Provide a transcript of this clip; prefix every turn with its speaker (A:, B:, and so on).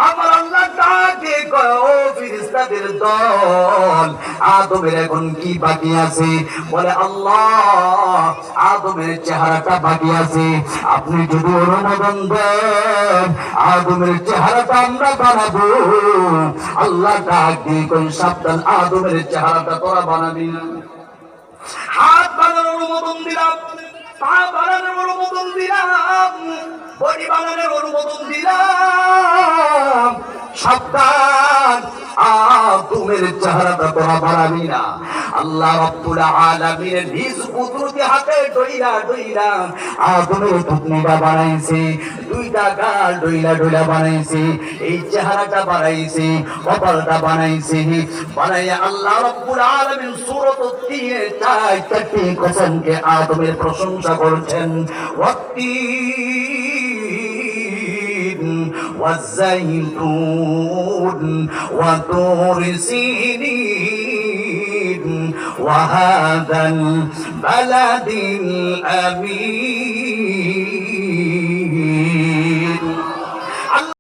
A: আমার আল্লাহ ডাকে কয় ও ফেরেশতাদের দল আদমের এখন কি বাকি আছে বলে আল্লাহ আদমের চেহারাটা বাকি আছে আপনি যদি অনুমোদন দেন আদমের চেহারাটা আমরা বানাবো আল্লাহ ডাক দিয়ে কই সাবধান আদমের চেহারাটা তোরা বানাবি না হাত বানানোর অনুমোদন দিলাম পা বানানোর অনুমোদন দিলাম বডি বানানোর অনুমোদন দিলাম সাবধান আদমের চেহারাটা তোরা বানাবি না আল্লাহ রাব্বুল আলামিনের নিজ কুদরতি হাতে ডইরা ডইরা আদমের টুকনিটা বানাইছে দুইটা গাল ডইলা ডইলা বানাইছে এই চেহারাটা বানাইছে কপালটা বানাইছে বানাইয়া আল্লাহ রাব্বুল আলামিন সূরাত তিনে চারটি কসমকে আদমের প্রশংসা করছেন والزيتون وطور سينين وهذا البلد الأمين